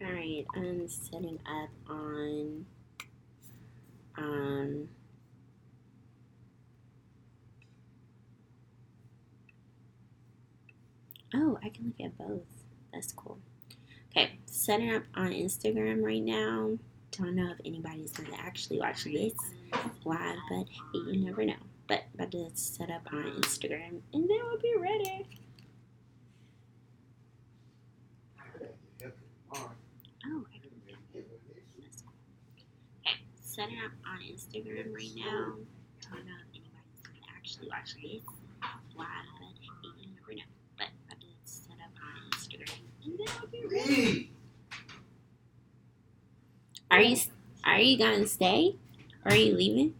Alright, I'm setting up on um oh, I can look at both. That's cool. Okay, setting up on Instagram right now. Don't know if anybody's gonna actually watch this live, but hey, you never know. But about to set up on Instagram and then we'll be ready. Oh, I can look at it. That's cool. Okay, setting up on Instagram right now. Don't know if anybody's gonna actually watch this live, but hey, you never know. But about to set up on Instagram and then we'll be ready. Are you gonna stay? Or are you leaving?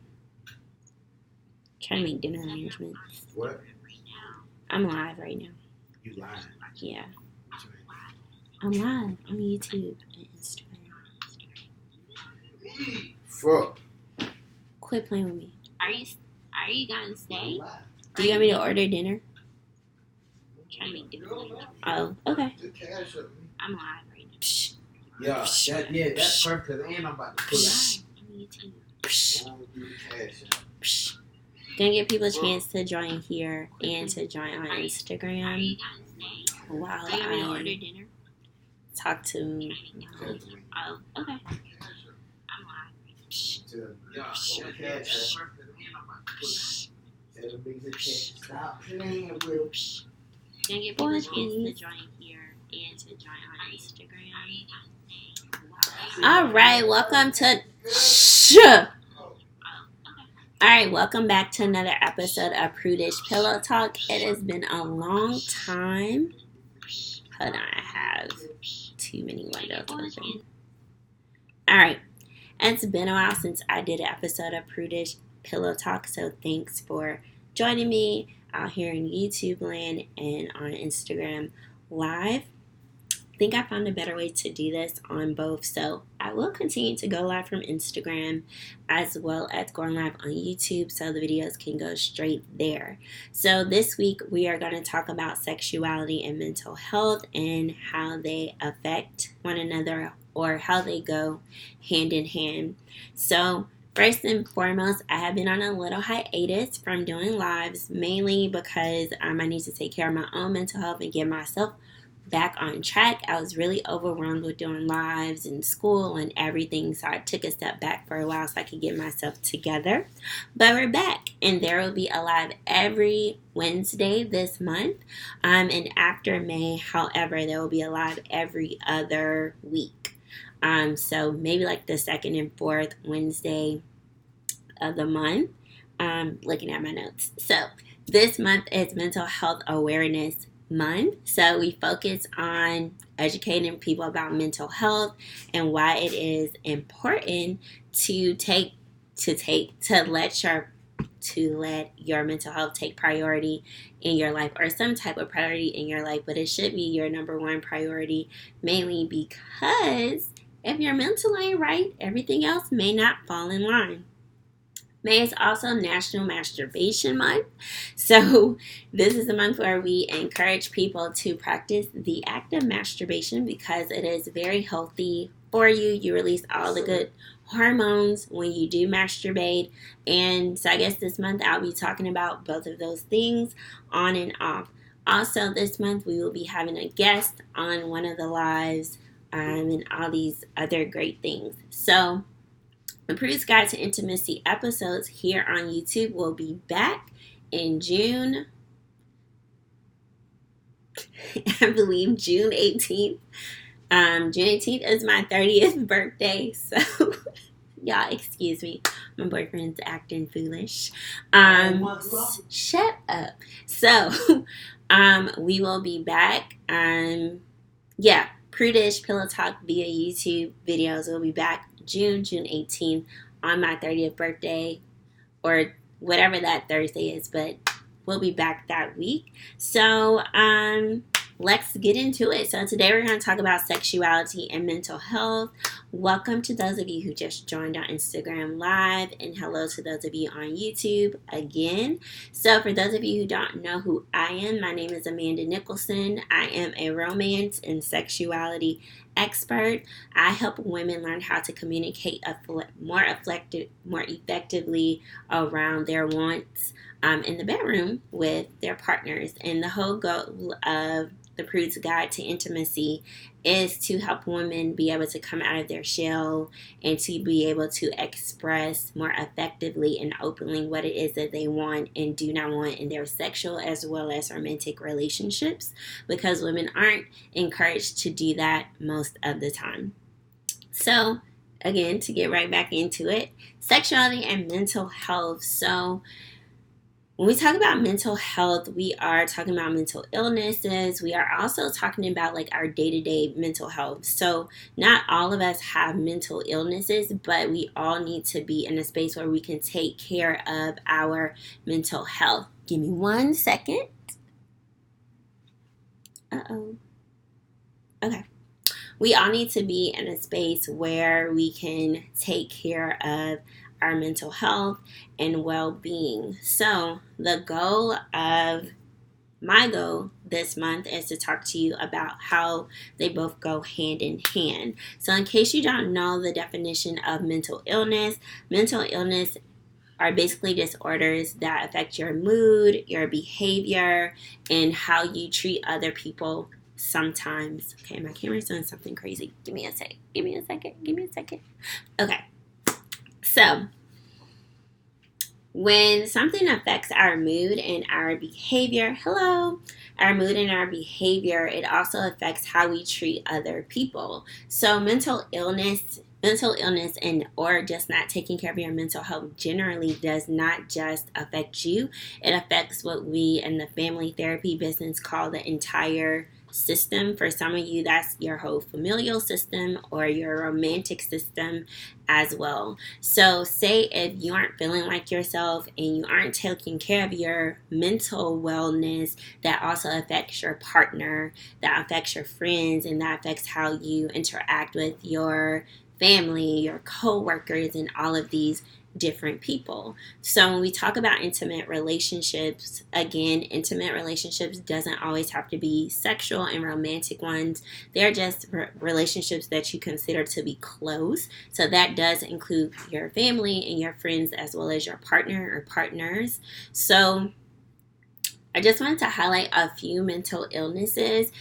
Trying to make dinner arrangements. What? I'm live right now. You live? Yeah. I'm live on YouTube and Instagram. Fuck. Quit playing with me. Are you gonna stay? Do you want me to order dinner? Trying to make dinner arrangements. Oh, okay. I'm live right now. Psh. Yeah, that's perfect. And I'm about to pull out. On YouTube. Psh. Gonna give people a chance to join here and to join on Instagram while I talk to me. Oh, okay. I'm live. Stop playing with them. Gonna give people a chance to join here and to join on Instagram. Alright, welcome to Alright, welcome back to another episode of Prudish Pillow Talk. It has been a long time. Hold on, I have too many windows open. Alright, it's been a while since I did an episode of Prudish Pillow Talk, so thanks for joining me out here in YouTube land and on Instagram Live. I think I found a better way to do this on both, so I will continue to go live from Instagram as well as going live on YouTube so the videos can go straight there. So this week we are going to talk about sexuality and mental health and how they affect one another or how they go hand in hand. So first and foremost, I have been on a little hiatus from doing lives, mainly because I need to take care of my own mental health and get myself back on track. I was really overwhelmed with doing lives and school and everything, so I took a step back for a while so I could get myself together. But we're back, and there will be a live every Wednesday this month. And after May, however, there will be a live every other week. So maybe like the second and fourth Wednesday of the month. Looking at my notes. So this month is Mental Health Awareness Month. So we focus on educating people about mental health and why it is important to let your mental health take priority in your life, or some type of priority in your life, but it should be your number one priority, mainly because if your mental ain't right, everything else may not fall in line. May is also National Masturbation Month. So this is a month where we encourage people to practice the act of masturbation because it is very healthy for you. You release all the good hormones when you do masturbate. And so I guess this month I'll be talking about both of those things on and off. Also this month we will be having a guest on one of the lives and all these other great things. So the Prudish Guide to Intimacy episodes here on YouTube will be back in June. I believe June 18th. June 18th is my 30th birthday, so y'all excuse me. My boyfriend's acting foolish. Shut up. So, we will be back. Prudish Pillow Talk via YouTube videos will be back June 18th on my 30th birthday, or whatever that Thursday is, but we'll be back that week. So let's get into it. So today we're going to talk about sexuality and mental health, Welcome to those of you who just joined on Instagram Live, and hello to those of you on YouTube again. So, for those of you who don't know who I am, my name is Amanda Nicholson. I am a romance and sexuality expert. I help women learn how to communicate more effectively around their wants in the bedroom with their partners. And the whole goal of the Prude's Guide to Intimacy is to help women be able to come out of their shell and to be able to express more effectively and openly what it is that they want and do not want in their sexual as well as romantic relationships, because women aren't encouraged to do that most of the time. So, again, to get right back into it, sexuality and mental health. So, when we talk about mental health, we are talking about mental illnesses. We are also talking about like our day-to-day mental health. So not all of us have mental illnesses, but we all need to be in a space where we can take care of our mental health. Give me 1 second. Okay. We all need to be in a space where we can take care of our mental health and well-being. So my goal this month is to talk to you about how they both go hand in hand. So in case you don't know the definition of mental illness are basically disorders that affect your mood, your behavior, and how you treat other people sometimes. Okay, my camera's doing something crazy. Give me a second. Okay. So, when something affects our mood and our behavior, it also affects how we treat other people. So, mental illness and or just not taking care of your mental health generally does not just affect you. It affects what we in the family therapy business call the entire system. For some of you, that's your whole familial system or your romantic system as well. So say if you aren't feeling like yourself and you aren't taking care of your mental wellness, that also affects your partner, that affects your friends, and that affects how you interact with your family, your co-workers, and all of these different people. So when we talk about intimate relationships, again, intimate relationships doesn't always have to be sexual and romantic ones. They're just relationships that you consider to be close. So that does include your family and your friends as well as your partner or partners. So I just wanted to highlight a few mental illnesses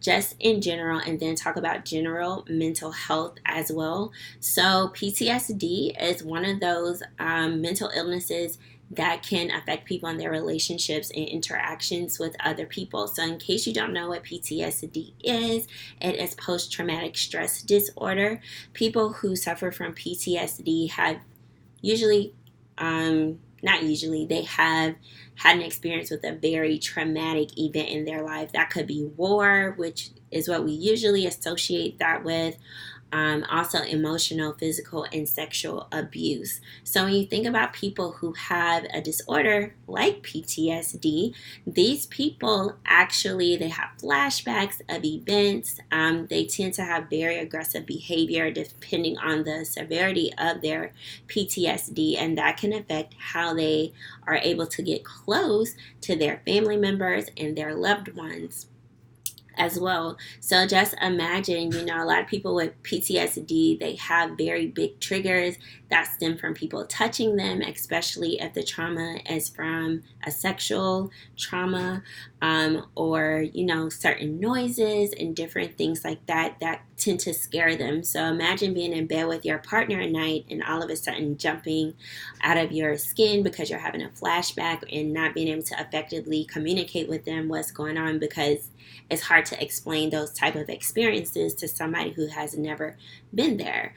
just in general, and then talk about general mental health as well. So PTSD is one of those mental illnesses that can affect people in their relationships and interactions with other people. So in case you don't know what PTSD is, it is post-traumatic stress disorder. People who suffer from PTSD have they have had an experience with a very traumatic event in their life. That could be war, which is what we usually associate that with. Also emotional, physical, and sexual abuse. So when you think about people who have a disorder like PTSD, these people they have flashbacks of events. They tend to have very aggressive behavior depending on the severity of their PTSD, and that can affect how they are able to get close to their family members and their loved ones as well. So just imagine, a lot of people with PTSD, they have very big triggers that stem from people touching them, especially if the trauma is from a sexual trauma, or certain noises and different things like that tend to scare them. So imagine being in bed with your partner at night and all of a sudden jumping out of your skin because you're having a flashback and not being able to effectively communicate with them what's going on, because it's hard to explain those type of experiences to somebody who has never been there.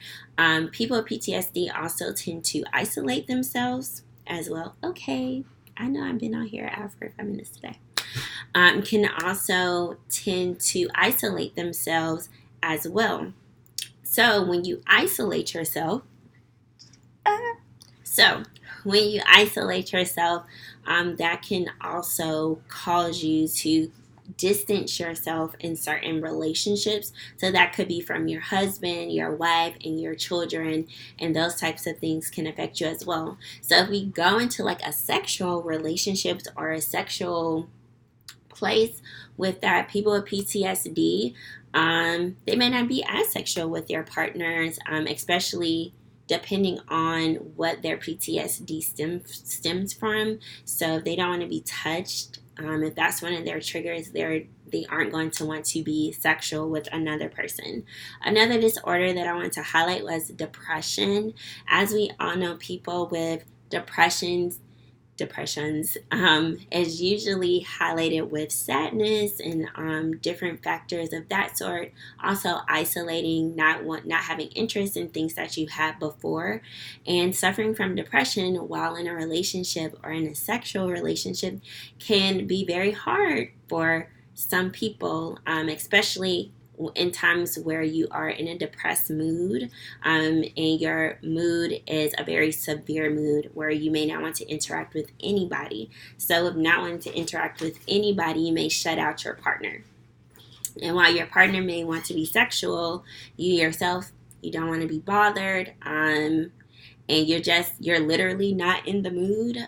People with PTSD also tend to isolate themselves as well. Okay, I know I've been on here for 5 minutes today. Can also tend to isolate themselves as well. So when you isolate yourself, that can also cause you to distance yourself in certain relationships. So that could be from your husband, your wife, and your children, and those types of things can affect you as well. So if we go into like a sexual relationships or a sexual place with that, people with PTSD, they may not be as sexual with their partners, especially depending on what their PTSD stems from. So if they don't want to be touched, if that's one of their triggers, they aren't going to want to be sexual with another person. Another disorder that I want to highlight was depression. As we all know, people with depressions is usually highlighted with sadness and different factors of that sort. Also, isolating, not having interest in things that you had before, and suffering from depression while in a relationship or in a sexual relationship can be very hard for some people, especially in times where you are in a depressed mood, and your mood is a very severe mood where you may not want to interact with anybody. So if not wanting to interact with anybody, you may shut out your partner. And while your partner may want to be sexual, you yourself, you don't want to be bothered, and you're literally not in the mood,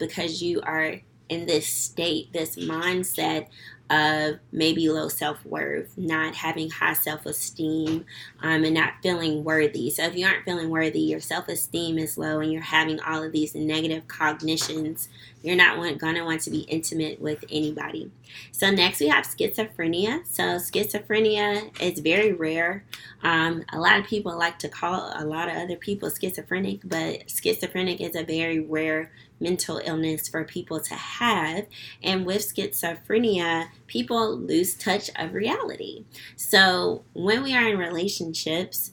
because you are in this state, this mindset of maybe low self-worth, not having high self-esteem, and not feeling worthy. So if you aren't feeling worthy, your self-esteem is low, and you're having all of these negative cognitions, you're not going to want to be intimate with anybody. So next we have schizophrenia. So schizophrenia is very rare. A lot of people like to call a lot of other people schizophrenic, but schizophrenic is a very rare mental illness for people to have. And with schizophrenia, people lose touch of reality. So when we are in relationships,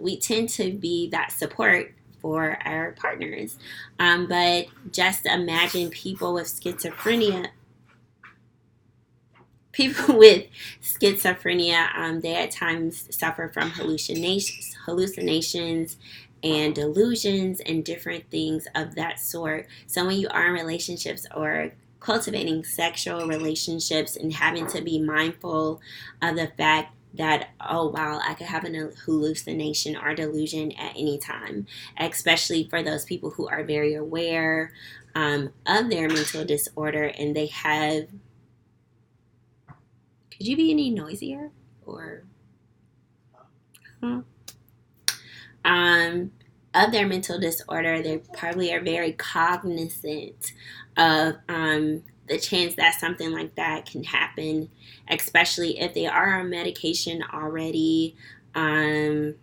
we tend to be that support for our partners. But just imagine people with schizophrenia. People with schizophrenia, they at times suffer from hallucinations and delusions and different things of that sort. So when you are in relationships or cultivating sexual relationships and having to be mindful of the fact that, oh wow, I could have a hallucination or delusion at any time, especially for those people who are very aware of their mental disorder, and they have. Could you be any noisier or? Huh? Of their mental disorder, they probably are very cognizant of the chance that something like that can happen, especially if they are on medication already, because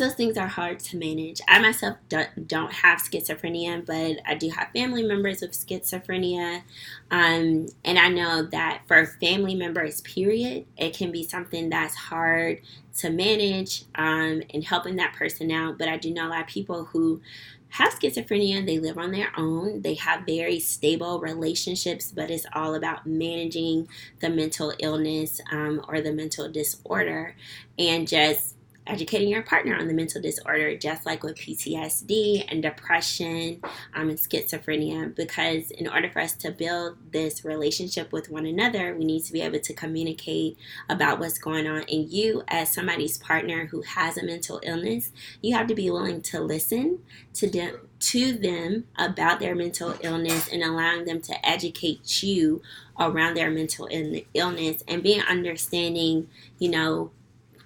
those things are hard to manage. I myself don't have schizophrenia, but I do have family members with schizophrenia, and I know that for family members, period, it can be something that's hard to manage, and helping that person out. But I do know a lot of people who have schizophrenia, they live on their own, they have very stable relationships, but it's all about managing the mental illness, or the mental disorder, and just educating your partner on the mental disorder, just like with PTSD and depression, and schizophrenia. Because in order for us to build this relationship with one another, we need to be able to communicate about what's going on. And you, as somebody's partner who has a mental illness, you have to be willing to listen to them about their mental illness, and allowing them to educate you around their mental illness, and being understanding,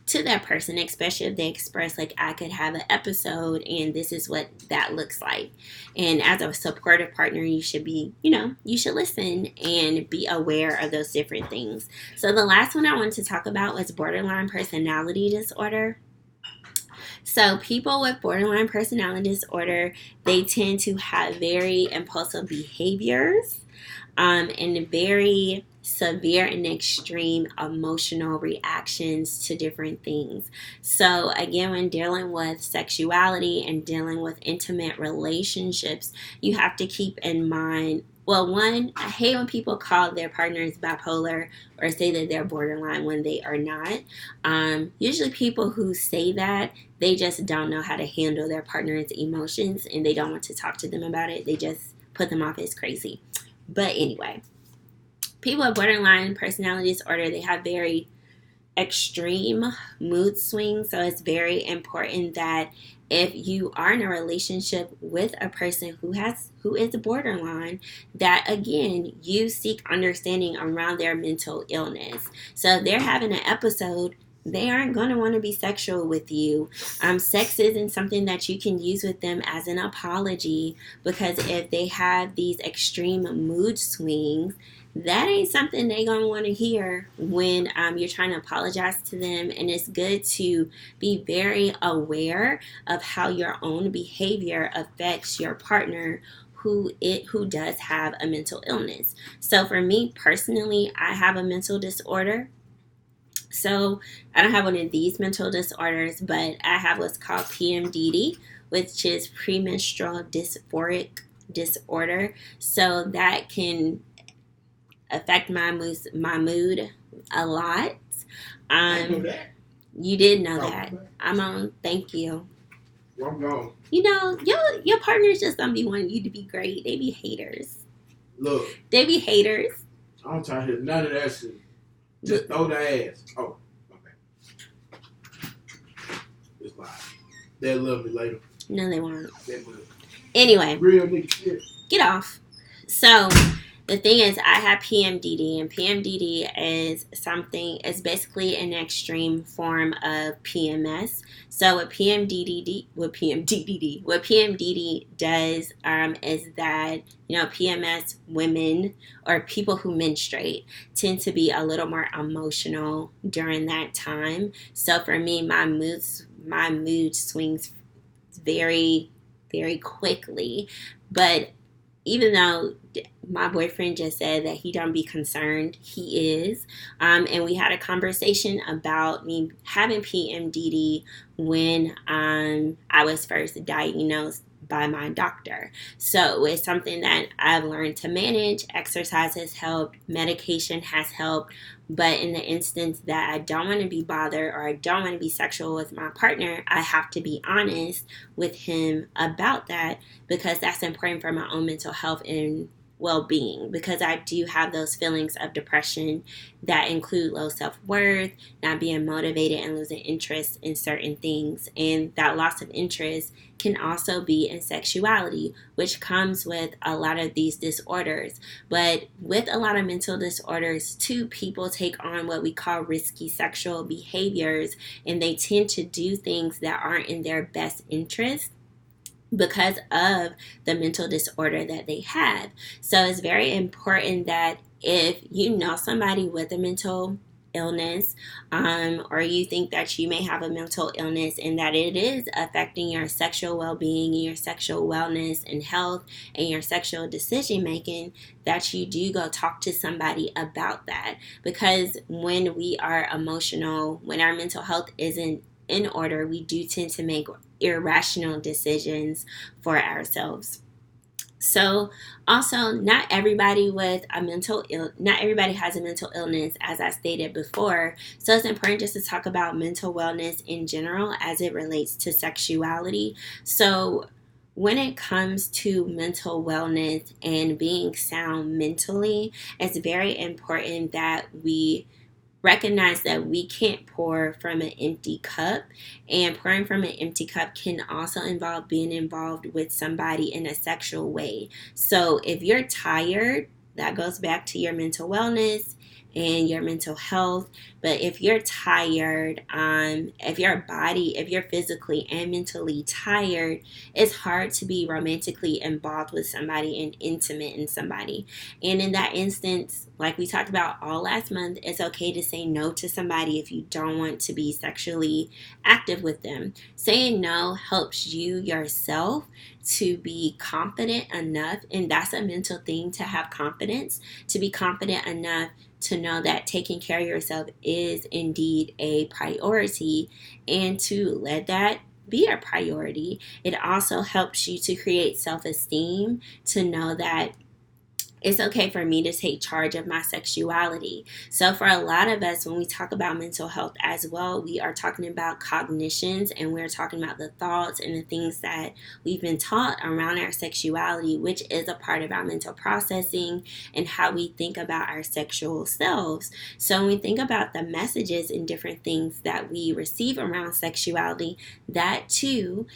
to that person, especially if they express like, I could have an episode and this is what that looks like. And as a supportive partner, you should be, you should listen and be aware of those different things. So the last one I wanted to talk about was borderline personality disorder. So people with borderline personality disorder, they tend to have very impulsive behaviors, and very severe and extreme emotional reactions to different things. So again, when dealing with sexuality and dealing with intimate relationships, you have to keep in mind, well, one, I hate when people call their partners bipolar or say that they're borderline when they are not. Usually people who say that, they just don't know how to handle their partner's emotions, and they don't want to talk to them about it. They just put them off as crazy. But anyway, People with borderline personality disorder, they have very extreme mood swings. So it's very important that if you are in a relationship with a person who is borderline, that again you seek understanding around their mental illness. So if they're having an episode, they aren't going to want to be sexual with you. Sex isn't something that you can use with them as an apology, because if they have these extreme mood swings, that ain't something they're going to want to hear when you're trying to apologize to them. And it's good to be very aware of how your own behavior affects your partner who does have a mental illness. So for me personally, I have a mental disorder. So I don't have one of these mental disorders, but I have what's called PMDD, which is premenstrual dysphoric disorder. So that can affect my mood a lot. I know that. You did know that. I'm on. Thank you. I'm gone. You know, your partners just don't be wanting you to be great. They be haters. Look. They be haters. I don't try to hear none of that shit. Just throw the ass. Oh, okay. It's live. They'll love me later. No, they won't. They will. Anyway. Real nigga shit. Get off. So the thing is, I have PMDD, and PMDD is basically an extreme form of PMS. So what PMDD does is that, PMS women or people who menstruate tend to be a little more emotional during that time. So for me, my mood swings very, very quickly. But even though my boyfriend just said that he don't be concerned, he is. And we had a conversation about me having PMDD when I was first diagnosed by my doctor. So it's something that I've learned to manage. Exercise has helped, medication has helped, but in the instance that I don't want to be bothered or I don't want to be sexual with my partner, I have to be honest with him about that, because that's important for my own mental health and well-being, because I do have those feelings of depression that include low self-worth, not being motivated, and losing interest in certain things. And that loss of interest can also be in sexuality, which comes with a lot of these disorders. But with a lot of mental disorders too, people take on what we call risky sexual behaviors, and they tend to do things that aren't in their best interest because of the mental disorder that they have. So it's very important that if you know somebody with a mental illness, or you think that you may have a mental illness and that it is affecting your sexual well-being and your sexual wellness and health and your sexual decision making, that you do go talk to somebody about that. Because when we are emotional, when our mental health isn't in order, we do tend to make irrational decisions for ourselves. So also, not everybody has a mental illness, as I stated before. So it's important just to talk about mental wellness in general as it relates to sexuality. So when it comes to mental wellness and being sound mentally, it's very important that we recognize that we can't pour from an empty cup, and pouring from an empty cup can also involve being involved with somebody in a sexual way. So if you're tired, that goes back to your mental wellness and your mental health. But if you're tired, if you're physically and mentally tired, it's hard to be romantically involved with somebody and intimate in somebody. And in that instance, like we talked about all last month, it's okay to say no to somebody if you don't want to be sexually active with them. Saying no helps you yourself to be confident enough, and that's a mental thing, to have confidence, to be confident enough to know that taking care of yourself is indeed a priority, and to let that be a priority. It also helps you to create self-esteem, to know that It's okay for me to take charge of my sexuality. So, for a lot of us, when we talk about mental health as well, we are talking about cognitions and we're talking about the thoughts and the things that we've been taught around our sexuality, which is a part of our mental processing and how we think about our sexual selves. So, when we think about the messages and different things that we receive around sexuality, that too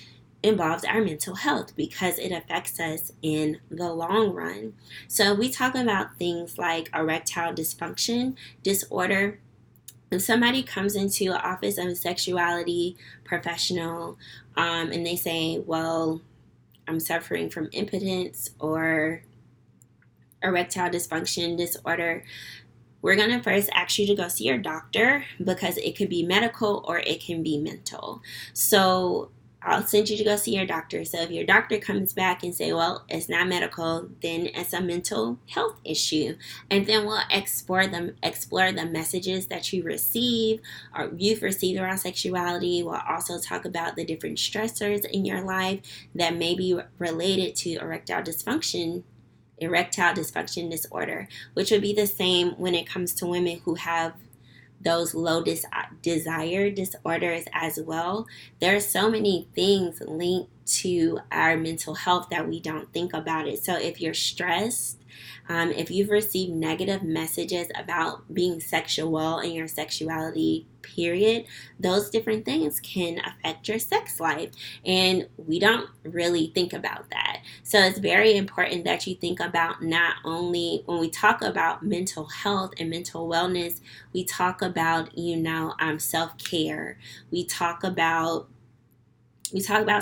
involves our mental health because it affects us in the long run. So we talk about things like erectile dysfunction disorder. If somebody comes into an office of a sexuality professional and they say, well, I'm suffering from impotence or erectile dysfunction disorder, we're going to first ask you to go see your doctor because it could be medical or it can be mental. So I'll send you to go see your doctor. So if your doctor comes back and say, well, it's not medical, then it's a mental health issue. And then we'll explore the messages that you receive or you've received around sexuality. We'll also talk about the different stressors in your life that may be related to erectile dysfunction disorder, which would be the same when it comes to women who have those low desire disorders as well. There are so many things linked to our mental health that we don't think about it. So if you're stressed, if you've received negative messages about being sexual in your sexuality period, those different things can affect your sex life. And we don't really think about that. So it's very important that you think about not only when we talk about mental health and mental wellness, we talk about, self-care. We talk about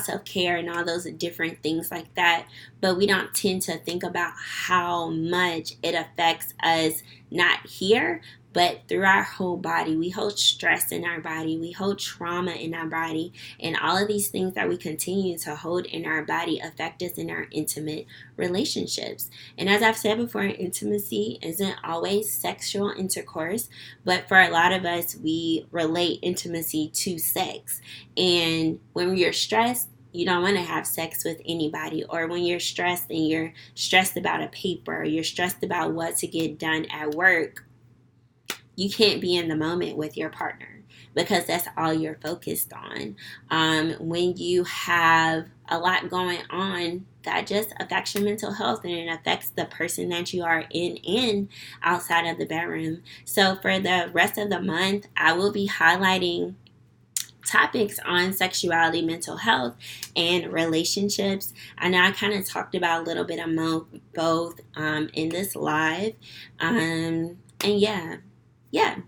self-care and all those different things like that, but we don't tend to think about how much it affects us, not here, but through our whole body. We hold stress in our body, we hold trauma in our body, and all of these things that we continue to hold in our body affect us in our intimate relationships. And as I've said before, intimacy isn't always sexual intercourse, but for a lot of us, we relate intimacy to sex. And when you're stressed, you don't want to have sex with anybody. Or when you're stressed and you're stressed about a paper, you're stressed about what to get done at work, you can't be in the moment with your partner because that's all you're focused on. When you have a lot going on, that just affects your mental health and it affects the person that you are in and outside of the bedroom. So for the rest of the month, I will be highlighting topics on sexuality, mental health, and relationships. I know I kind of talked about a little bit of both in this live. And yeah,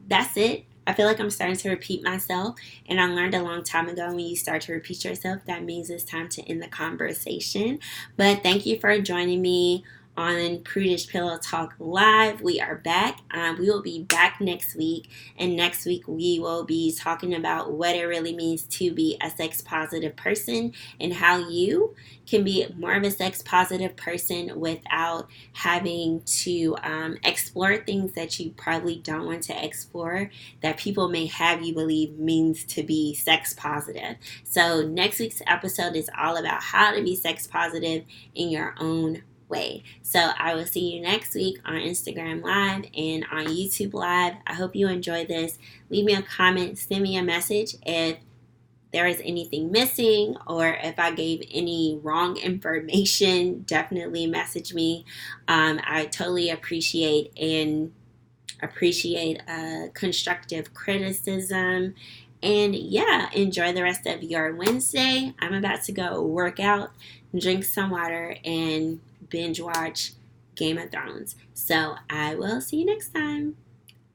that's it. I feel like I'm starting to repeat myself, and I learned a long time ago when you start to repeat yourself, that means it's time to end the conversation. But thank you for joining me on Prudish Pillow Talk Live. We are back. We will be back next week, and next week we will be talking about what it really means to be a sex positive person and how you can be more of a sex positive person without having to explore things that you probably don't want to explore, that people may have you believe means to be sex positive. So next week's episode is all about how to be sex positive in your own way. So I will see you next week on Instagram Live and on YouTube Live. I hope you enjoy this. Leave me a comment, send me a message if there is anything missing or if I gave any wrong information. Definitely message me. I totally appreciate constructive criticism. And yeah, enjoy the rest of your Wednesday. I'm about to go work out, drink some water, and binge watch Game of Thrones. So I will see you next time.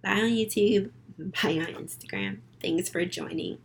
Bye on YouTube. Bye on Instagram. Thanks for joining.